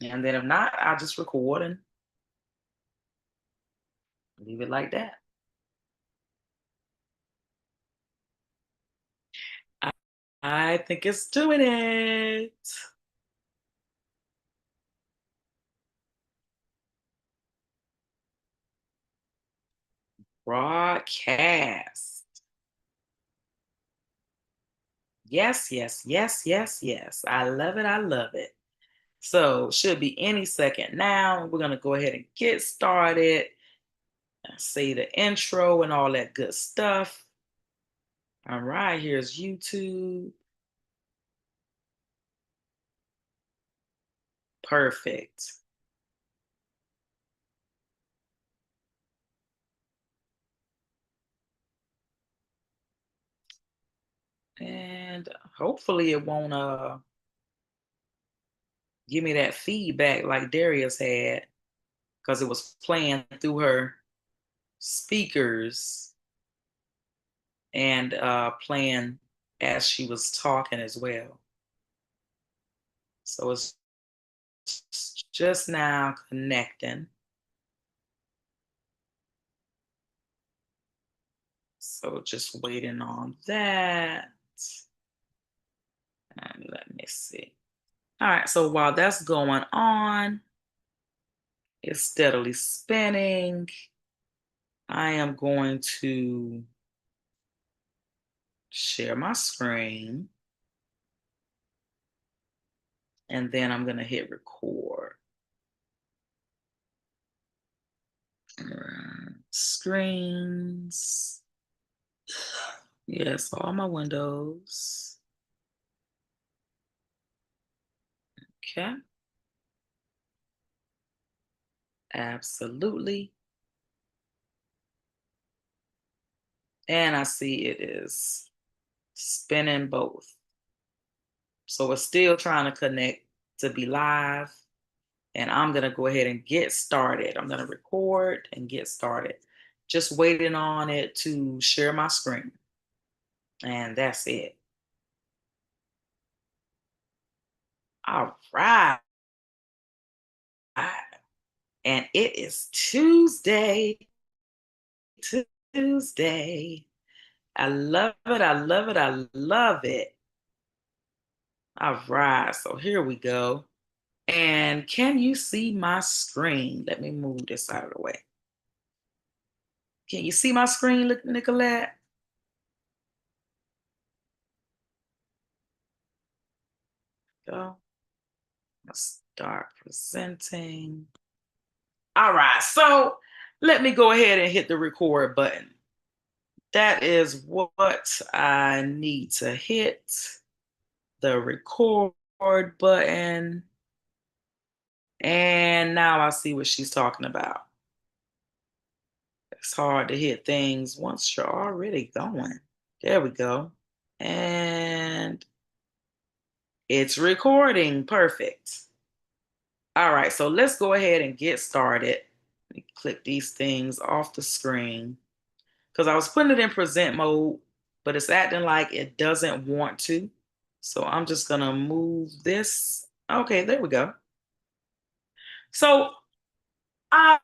And then if not, I'll just record and leave it like that. I, I think it's doing it. Broadcast. Yes, yes, yes, yes, yes. I love it. I love it. So should be any second now. We're gonna go ahead and get started. Say the intro and all that good stuff. All right, here's YouTube. Perfect. And hopefully it won't give me that feedback like Daria's had because it was playing through her speakers and playing as she was talking as well. So it's just now connecting. So just waiting on that. And let me see. All right, so while that's going on, it's steadily spinning. I am going to share my screen. And then I'm going to hit record. Screens. Yes, all my windows. Okay. Absolutely. And I see it is spinning both. So it's still trying to connect to be live. And I'm going to go ahead and get started. I'm going to record and get started. Just waiting on it to share my screen. And that's it. All right. And it is Tuesday. Tuesday. I love it. I love it. I love it. All right. So here we go. And can you see my screen? Let me move this out of the way. Can you see my screen, Nicolette? Go. Let's start presenting. All right. So let me go ahead and hit the record button. That is what I need to hit. The record button. And now I see what she's talking about. It's hard to hit things once you're already going. There we go. And it's recording. Perfect. All right, so let's go ahead and get started. Let me click these things off the screen because I was putting it in present mode, but it's acting like it doesn't want to. So I'm just going to move this. Okay, there we go. So I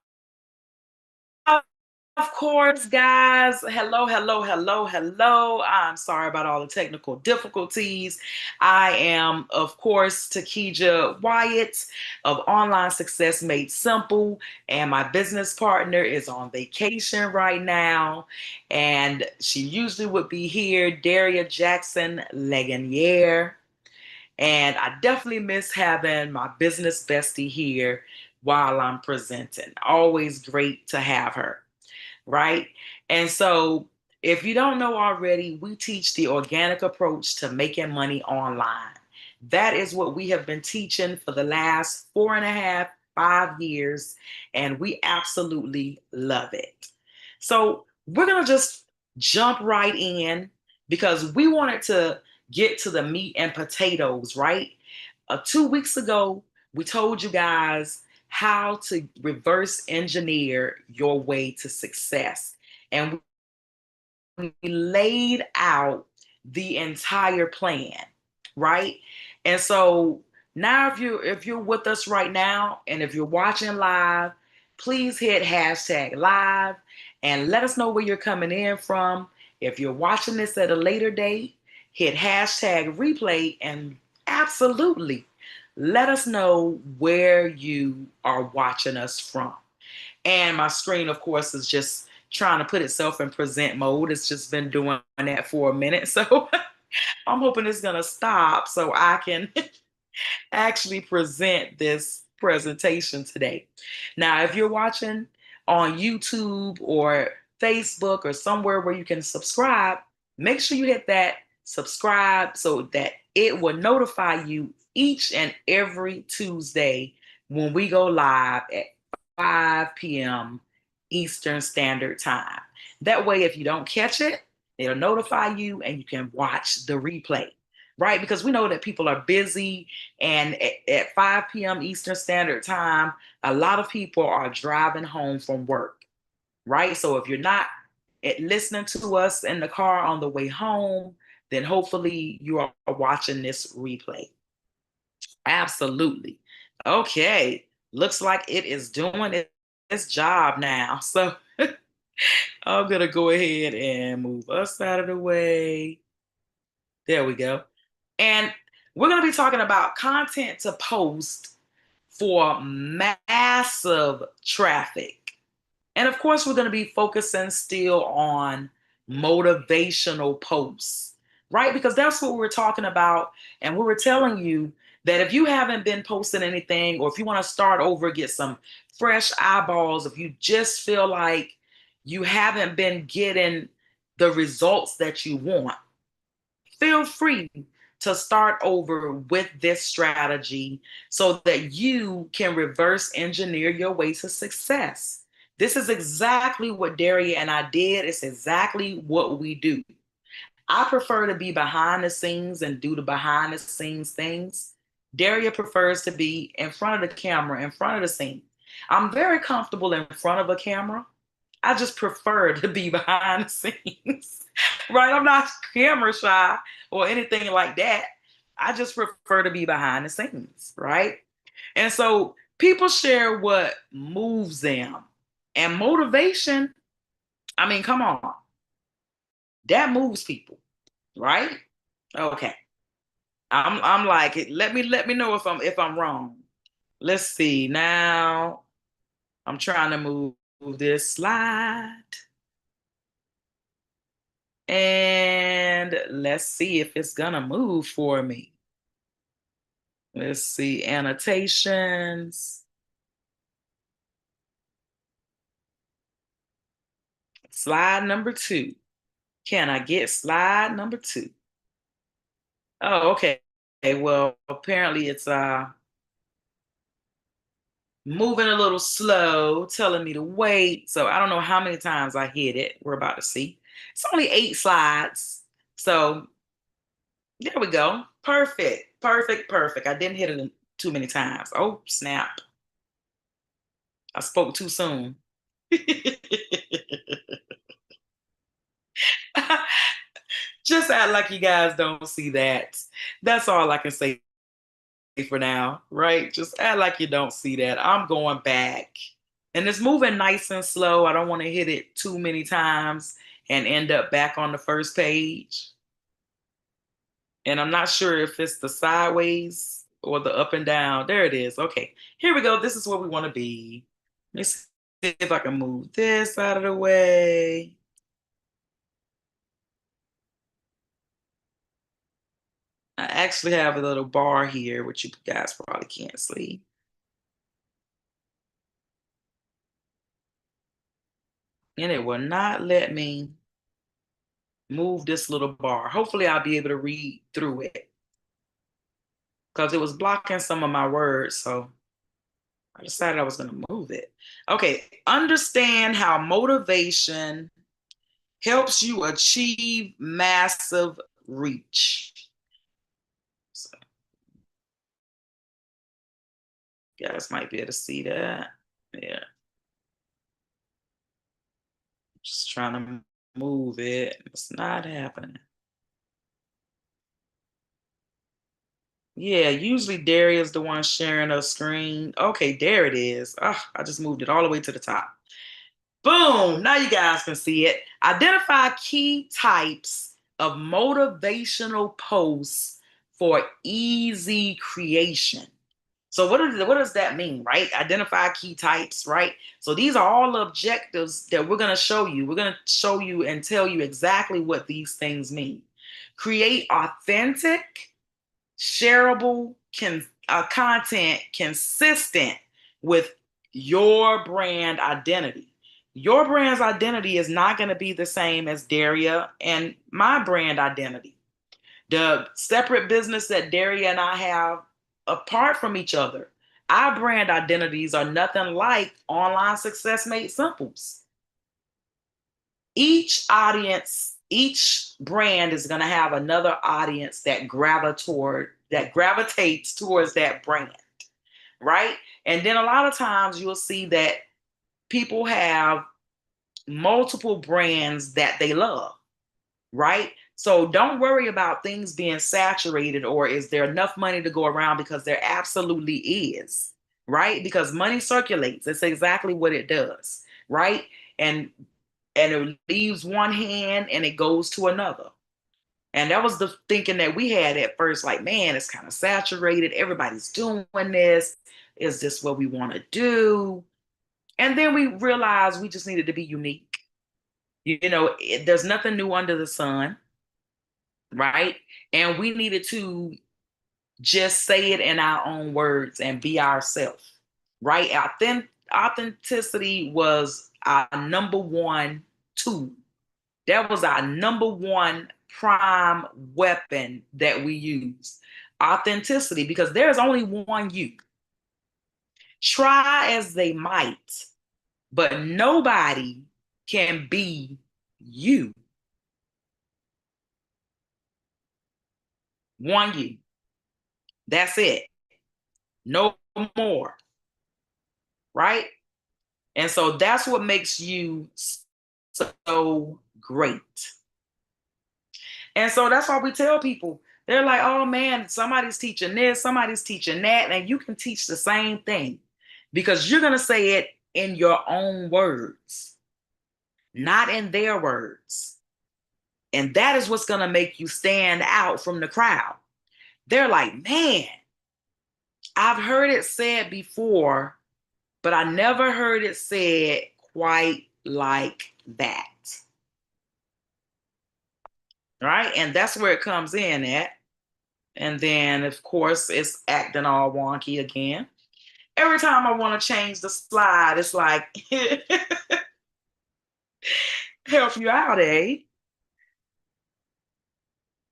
of course, guys. Hello, hello, hello, hello. I'm sorry about all the technical difficulties. I am, of course, Tikeja Wyatt of Online Success Made Simple, and my business partner is on vacation right now, and she usually would be here, Daria Jackson-Legagneur. And I definitely miss having my business bestie here while I'm presenting. Always great to have her, right? And so, if you don't know already, we teach the organic approach to making money online. That is what we have been teaching for the last 4.5, 5 years, and we absolutely love it. So, we're going to just jump right in because we wanted to get to the meat and potatoes, right? 2 weeks ago, we told you guys how to reverse engineer your way to success. And we laid out the entire plan, right? And so Now, if you're with us right now, and if you're watching live, please hit hashtag live and let us know where you're coming in from. If you're watching this at a later date, hit hashtag replay and absolutely let us know where you are watching us from. And my screen, of course, is just trying to put itself in present mode. It's just been doing that for a minute. So I'm hoping it's going to stop so I can actually present this presentation today. Now, if you're watching on YouTube or Facebook or somewhere where you can subscribe, make sure you hit that subscribe so that it will notify you each and every Tuesday when we go live at 5 p.m. Eastern Standard Time. That way, if you don't catch it, it'll notify you and you can watch the replay, right? Because we know that people are busy, and at 5 p.m. Eastern Standard Time, a lot of people are driving home from work, right? So if you're not listening to us in the car on the way home, then hopefully you are watching this replay. Absolutely. Okay. Looks like it is doing its job now. So I'm going to go ahead and move us out of the way. There we go. And we're going to be talking about content to post for massive traffic. And of course, we're going to be focusing still on motivational posts, right? Because that's what we're talking about. And we were telling you that if you haven't been posting anything, or if you want to start over, get some fresh eyeballs, if you just feel like you haven't been getting the results that you want, feel free to start over with this strategy so that you can reverse engineer your way to success. This is exactly what Daria and I did. It's exactly what we do. I prefer to be behind the scenes and do the behind the scenes things. Daria prefers to be in front of the camera, in front of the scene. I'm very comfortable in front of a camera. I just prefer to be behind the scenes, right? I'm not camera shy or anything like that. I just prefer to be behind the scenes, right? And so people share what moves them. And motivation, I mean, come on, that moves people, right? Okay. I'm like, let me know if I'm wrong. Let's see. Now I'm trying to move this slide. And let's see if it's gonna move for me. Let's see, annotations. Slide number 2. Can I get slide number 2? Oh, okay. Okay, well, apparently it's moving a little slow, telling me to wait. So I don't know how many times I hit it. We're about to see. It's only 8 slides. So there we go. Perfect. Perfect. Perfect. I didn't hit it too many times. Oh, snap. I spoke too soon. Just act like you guys don't see that. That's all I can say for now, right? Just act like you don't see that. I'm going back. And it's moving nice and slow. I don't want to hit it too many times and end up back on the first page. And I'm not sure if it's the sideways or the up and down. There it is. Okay, here we go. This is where we want to be. Let's see if I can move this out of the way. I actually have a little bar here, which you guys probably can't see. And it will not let me move this little bar. Hopefully I'll be able to read through it because it was blocking some of my words. So I decided I was going to move it. Okay, understand how motivation helps you achieve massive reach. So you guys might be able to see that. Yeah, just trying to move it. It's not happening. Yeah, usually Daria is the one sharing her screen. Okay, there it is. Oh, I just moved it all the way to the top. Boom! Now you guys can see it. Identify key types of motivational posts for easy creation. So what does that mean, right? Identify key types, right? So these are all objectives that we're going to show you. We're going to show you and tell you exactly what these things mean. Create authentic, shareable content consistent with your brand identity. Your brand's identity is not going to be the same as Daria and my brand identity. The separate business that Daria and I have apart from each other, our brand identities are nothing like Online Success Made Simple's. Each audience, each brand is going to have another audience that gravitates towards that brand, right? And then a lot of times you'll see that people have multiple brands that they love, right? So don't worry about things being saturated or is there enough money to go around, because there absolutely is, right? Because money circulates. It's exactly what it does, right? And it leaves one hand and it goes to another. And that was the thinking that we had at first, like, man, it's kind of saturated. Everybody's doing this. Is this what we want to do? And then we realized we just needed to be unique. There's nothing new under the sun, right? And we needed to just say it in our own words and be ourselves, right? Authenticity was our number one tool. That was our number one prime weapon that we use. Authenticity, because there's only one you. Try as they might, but nobody can be you. One you. That's it. No more. Right? And so that's what makes you so great. And so that's why we tell people, they're like, oh man, somebody's teaching this, somebody's teaching that, and you can teach the same thing because you're going to say it in your own words, not in their words. And that is what's going to make you stand out from the crowd. They're like, man, I've heard it said before, but I never heard it said quite like that. Right? And that's where it comes in at. And then, of course, it's acting all wonky again. Every time I want to change the slide, it's like, help you out, eh?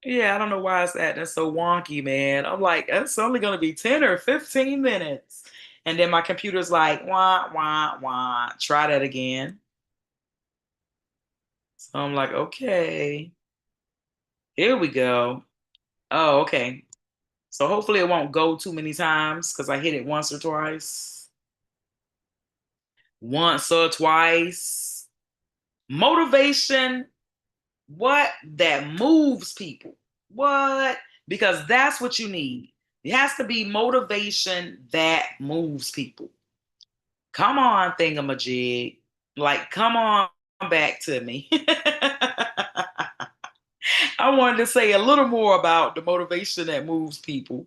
Yeah, I don't know why it's acting so wonky, man. I'm like, it's only going to be 10 or 15 minutes. And then my computer's like, wah, wah, wah. Try that again. So I'm like, okay, here we go. Oh, okay. So hopefully it won't go too many times because I hit it once or twice. Once or twice. Motivation, what? That moves people. What? Because that's what you need. It has to be motivation that moves people. Come on, thingamajig. Like, come on back to me. I wanted to say a little more about the motivation that moves people.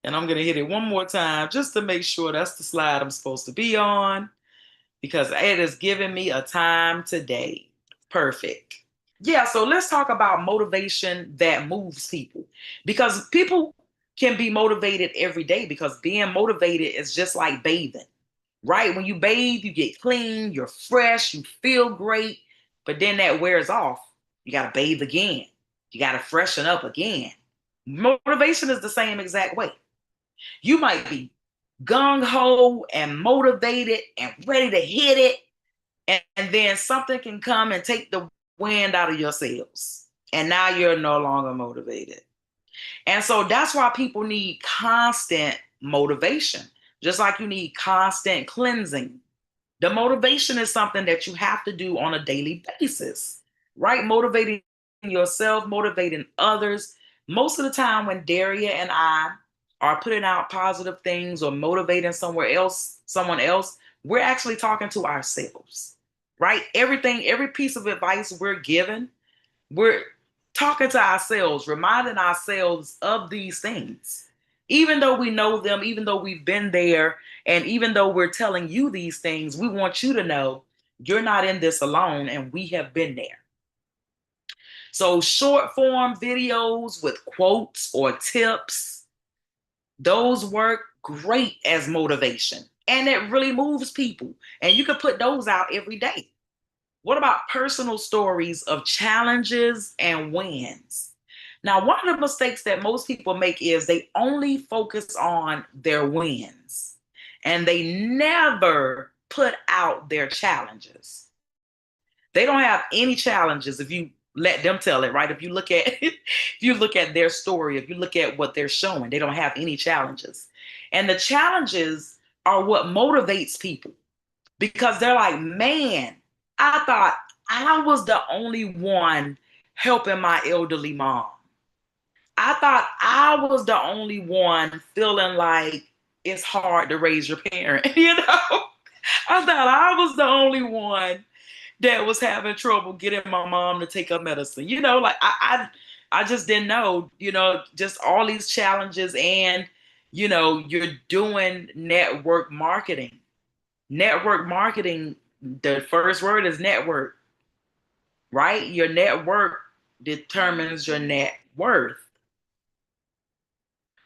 And I'm going to hit it one more time just to make sure that's the slide I'm supposed to be on, because it is giving me a time today. Perfect. Yeah, so let's talk about motivation that moves people, because people can be motivated every day, because being motivated is just like bathing, right? When you bathe, you get clean, you're fresh, you feel great, but then that wears off. You got to bathe again. You got to freshen up again. Motivation is the same exact way. You might be gung ho and motivated and ready to hit it, and then something can come and take the wind out of your sails. And now you're no longer motivated. And so that's why people need constant motivation, just like you need constant cleansing. The motivation is something that you have to do on a daily basis, right? Motivating yourself, motivating others. Most of the time when Daria and I are putting out positive things or motivating someone else, we're actually talking to ourselves, right? Every piece of advice we're given, we're talking to ourselves, reminding ourselves of these things. Even though we know them, even though we've been there, and even though we're telling you these things, we want you to know you're not in this alone and we have been there. So, short form videos with quotes or tips, those work great as motivation and it really moves people. And you can put those out every day. What about personal stories of challenges and wins? Now, one of the mistakes that most people make is they only focus on their wins and they never put out their challenges. They don't have any challenges if you let them tell it, right? If you look at if you look at their story, if you look at what they're showing, they don't have any challenges. And the challenges are what motivates people because they're like, man, I thought I was the only one helping my elderly mom. I thought I was the only one feeling like it's hard to raise your parent. I thought I was the only one that was having trouble getting my mom to take her medicine. Like I just didn't know, just all these challenges and you're doing network marketing. Network marketing, the first word is network, right? Your network determines your net worth.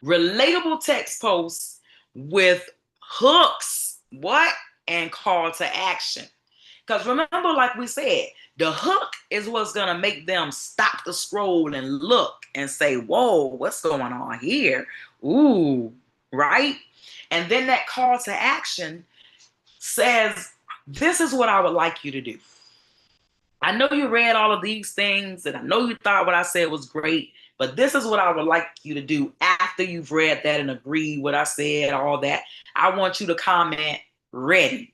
Relatable text posts with hooks, what? And call to action. Because remember, like we said, the hook is what's going to make them stop the scroll and look and say, whoa, what's going on here? Ooh, right? And then that call to action says, this is what I would like you to do. I know you read all of these things and I know you thought what I said was great, but this is what I would like you to do after you've read that and agreed what I said, all that. I want you to comment ready.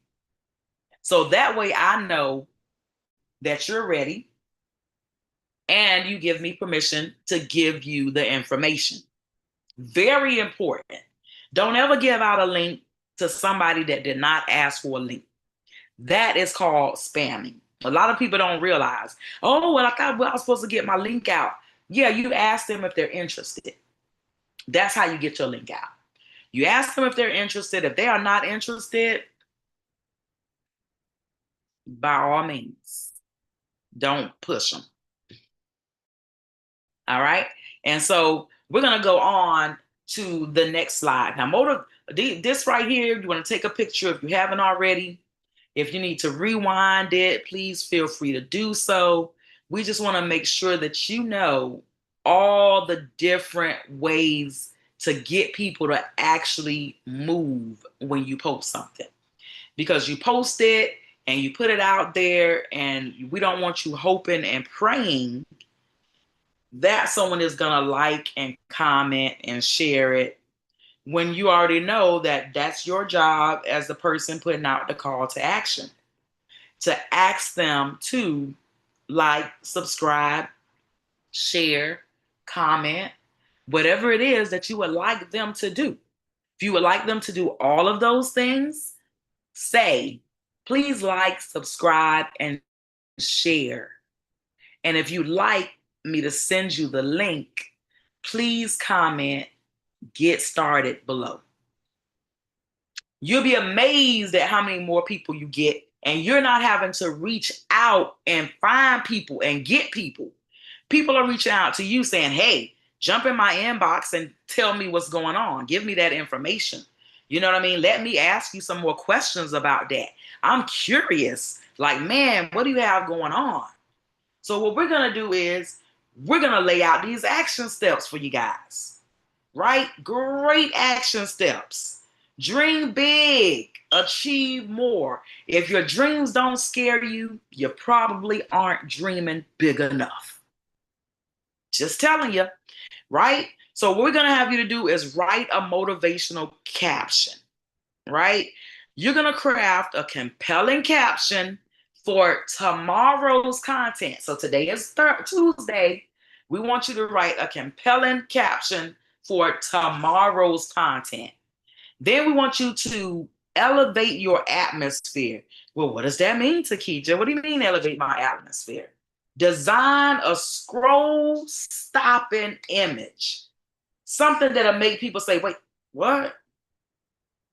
So that way I know that you're ready and you give me permission to give you the information. Very important. Don't ever give out a link to somebody that did not ask for a link. That is called spamming. A lot of people don't realize, oh, well, I was supposed to get my link out. Yeah, you ask them if they're interested. That's how you get your link out. You ask them if they're interested. If they are not interested, by all means, don't push them. All right. And so we're going to go on to the next slide. Now, this right here, you want to take a picture if you haven't already. If you need to rewind it, please feel free to do so. We just want to make sure that you know all the different ways to get people to actually move when you post something. Because you post it and you put it out there, and we don't want you hoping and praying that someone is going to like and comment and share it when you already know that that's your job as the person putting out the call to action. To ask them to like, subscribe, share, comment, whatever it is that you would like them to do. If you would like them to do all of those things, say, please like, subscribe, and share. And if you'd like me to send you the link, please comment, get started below. You'll be amazed at how many more people you get, and you're not having to reach out and find people and get people. People are reaching out to you saying, hey, jump in my inbox and tell me what's going on. Give me that information. You know what I mean? Let me ask you some more questions about that. I'm curious. Like, man, what do you have going on? So what we're going to do is we're going to lay out these action steps for you guys, right? Great action steps. Dream big, achieve more. If your dreams don't scare you, you probably aren't dreaming big enough. Just telling you, right? So what we're going to have you to do is write a motivational caption, right? You're going to craft a compelling caption for tomorrow's content. So today is Tuesday. We want you to write a compelling caption for tomorrow's content. Then we want you to elevate your atmosphere. Well, what does that mean, Tikeja? What do you mean elevate my atmosphere? Design a scroll stopping image. Something that'll make people say, wait, what?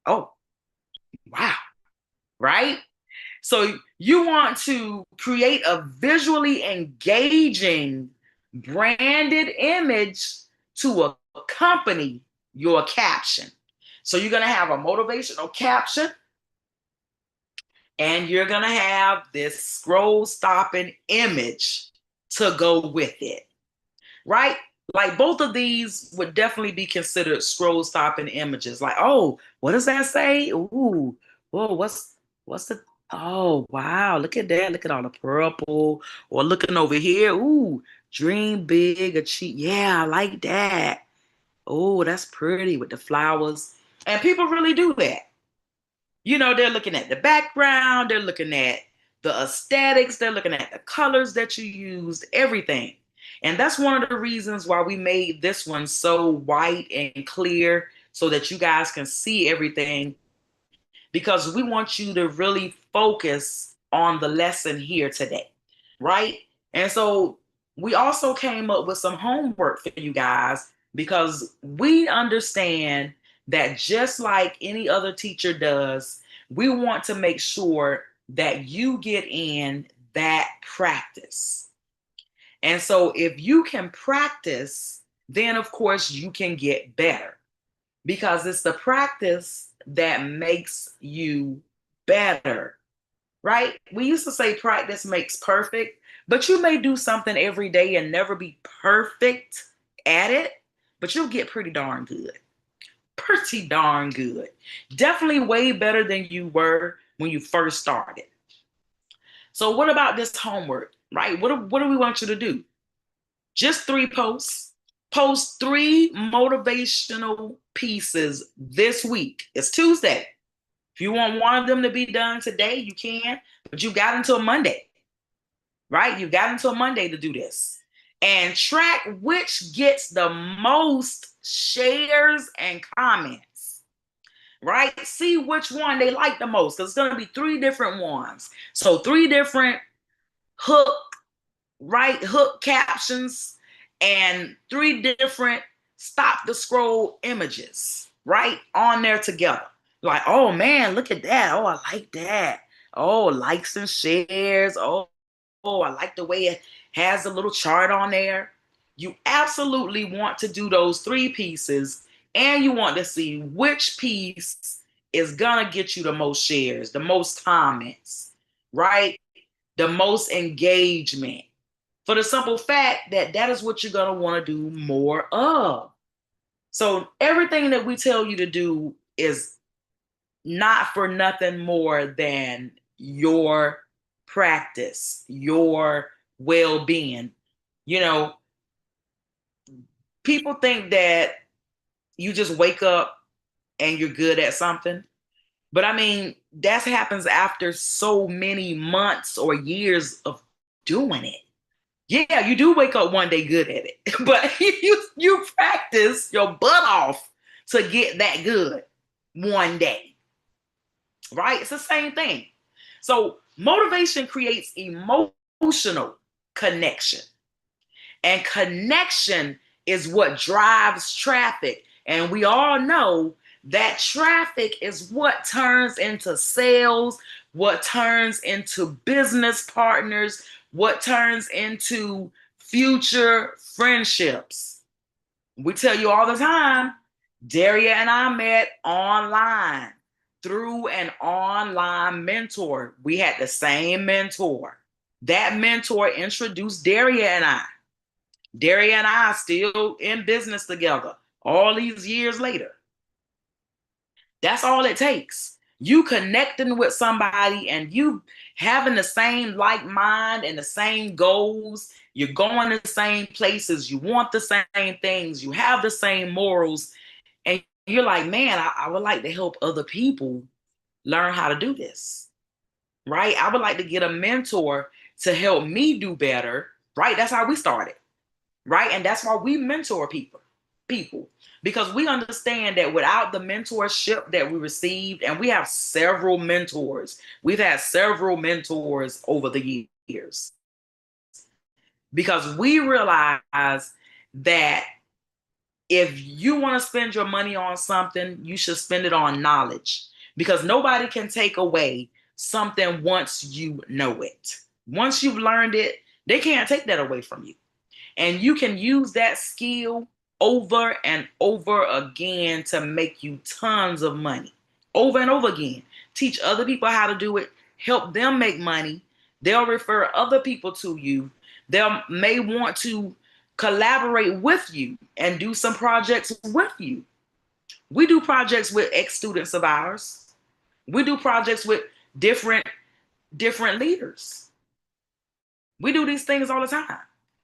Oh, wow, right? So you want to create a visually engaging branded image to accompany your caption. So you're going to have a motivational caption and you're going to have this scroll stopping image to go with it, right? Like both of these would definitely be considered scroll stopping images. Like, oh, what does that say? Ooh, whoa, what's the oh wow, look at that. Look at all the purple. Or looking over here. Ooh, dream big, achieve. Yeah, I like that. Oh, that's pretty with the flowers. And people really do that. You know, they're looking at the background, they're looking at the aesthetics, they're looking at the colors that you used, everything. And that's one of the reasons why we made this one so white and clear so that you guys can see everything, because we want you to really focus on the lesson here today, right? And so we also came up with some homework for you guys because we understand that just like any other teacher does, we want to make sure that you get in that practice. And so if you can practice, then of course you can get better, because it's the practice that makes you better, right? We used to say practice makes perfect, but you may do something every day and never be perfect at it, but you'll get pretty darn good. Pretty darn good. Definitely way better than you were when you first started. So what about this homework, right? What do we want you to do? Just 3 posts. Post 3 motivational pieces this week. It's Tuesday. If you want one of them to be done today, you can, but you've got until Monday, right? You've got until Monday to do this. And track which gets the most shares and comments, right? See which one they like the most, because it's going to be 3 different ones. So 3 different hook, right? Hook captions and 3 different stop the scroll images, right? On there together. Like, oh man, look at that. Oh, I like that. Oh, likes and shares. Oh, I like the way it has a little chart on there. You absolutely want to do those 3 pieces, and you want to see which piece is gonna get you the most shares, the most comments, right? The most engagement. For the simple fact that that is what you're gonna want to do more of. So everything that we tell you to do is not for nothing more than your practice, your well-being. You know, people think that you just wake up and you're good at something. But I mean, that happens after so many months or years of doing it. Yeah, you do wake up one day good at it, but you practice your butt off to get that good one day, right? It's the same thing. So motivation creates emotional connection, and connection is what drives traffic. And we all know that traffic is what turns into sales, what turns into business partners, what turns into future friendships. We tell you all the time, Daria and I met online through an online mentor. We had the same mentor. That mentor introduced Daria and I. Daria and I are still in business together all these years later. That's all it takes. You connecting with somebody and you having the same like mind and the same goals. You're going to the same places. You want the same things. You have the same morals. And you're like, man, I would like to help other people learn how to do this, right? I would like to get a mentor to help me do better, right? That's how we started, right? And that's why we mentor people. people, because we understand that without the mentorship that we received, and we have several mentors, we've had several mentors over the years, because we realize that if you want to spend your money on something, you should spend it on knowledge, because nobody can take away something once you know it. Once you've learned it, they can't take that away from you. And you can use that skill over and over again to make you tons of money. Over and over again. Teach other people how to do it. Help them make money. They'll refer other people to you. They may want to collaborate with you and do some projects with you. We do projects with ex-students of ours. We do projects with different leaders. We do these things all the time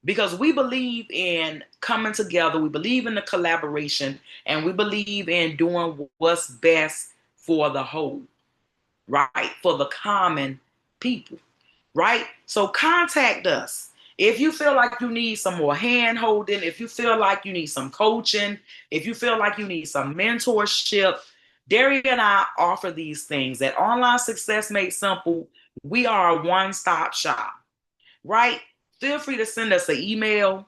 because we believe in coming together. We believe in the collaboration, and we believe in doing what's best for the whole, right? For the common people, right? So contact us. If you feel like you need some more hand holding, if you feel like you need some coaching, if you feel like you need some mentorship, Daria and I offer these things. At Online Success Made Simple, we are a one-stop shop, right? Feel free to send us an email,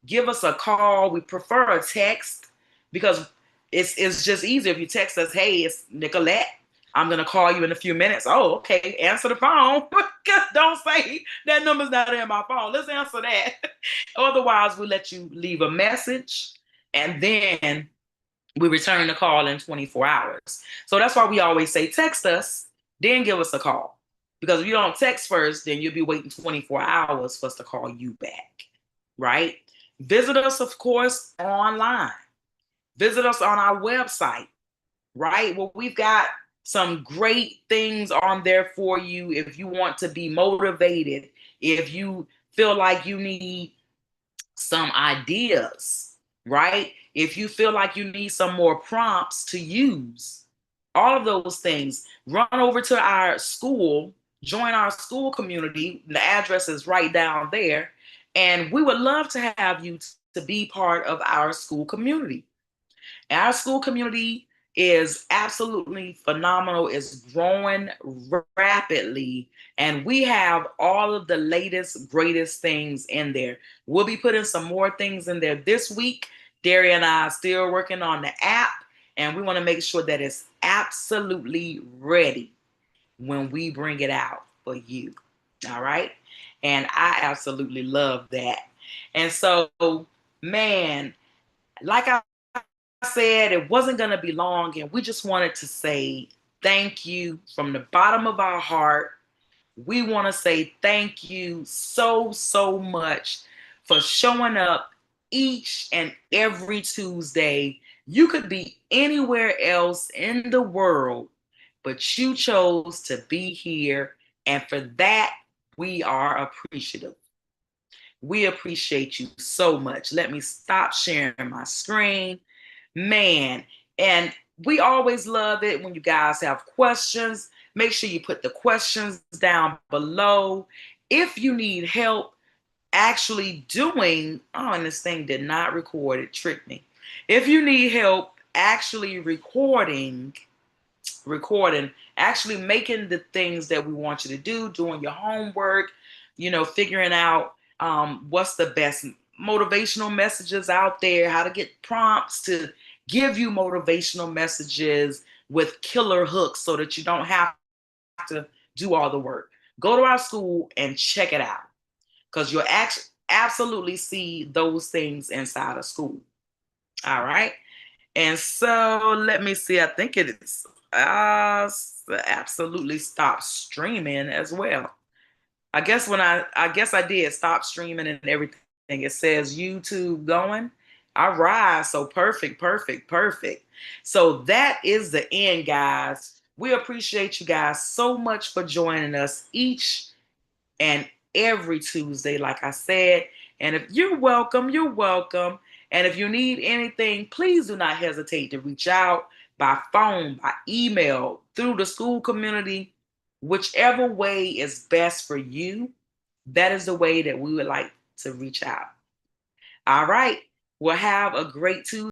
give us a call. We prefer a text because it's just easier if you text us, hey, it's Nicolette. I'm going to call you in a few minutes. Oh, okay. Answer the phone. Don't say that number's not in my phone. Let's answer that. Otherwise, we let you leave a message, and then we return the call in 24 hours. So that's why we always say text us, then give us a call. Because if you don't text first, then you'll be waiting 24 hours for us to call you back, right? Visit us, of course, online. Visit us on our website, right? Well, we've got some great things on there for you if you want to be motivated, if you feel like you need some ideas, right? If you feel like you need some more prompts to use, all of those things, run over to our school, join our school community. The address is right down there. And we would love to have you to be part of our school community. Our school community is absolutely phenomenal. It's growing rapidly, and we have all of the latest, greatest things in there. We'll be putting some more things in there this week. Daria and I are still working on the app, and we want to make sure that it's absolutely ready when we bring it out for you. All right? And I absolutely love that. And so, man, like I said, it wasn't going to be long, and we just wanted to say thank you from the bottom of our heart. We want to say thank you so, so much for showing up each and every Tuesday. You could be anywhere else in the world, but you chose to be here, and for that, we are appreciative. We appreciate you so much. Let me stop sharing my screen. Man, and we always love it when you guys have questions. Make sure you put the questions down below. If you need help actually doing, oh, and this thing did not record, it tricked me. If you need help actually recording, actually making the things that we want you to do, doing your homework, figuring out what's the best motivational messages out there, how to get prompts to give you motivational messages with killer hooks so that you don't have to do all the work. Go to our school and check it out, because you'll absolutely see those things inside of school. All right. And so let me see. I think it is absolutely stop streaming as well. I guess I did stop streaming and everything. It says YouTube going. All right. So perfect. So that is the end, guys. We appreciate you guys so much for joining us each and every Tuesday, like I said. And if you're welcome, you're welcome. And if you need anything, please do not hesitate to reach out by phone, by email, through the school community. Whichever way is best for you, that is the way that we would like to reach out. All right. Well, have a great Tuesday.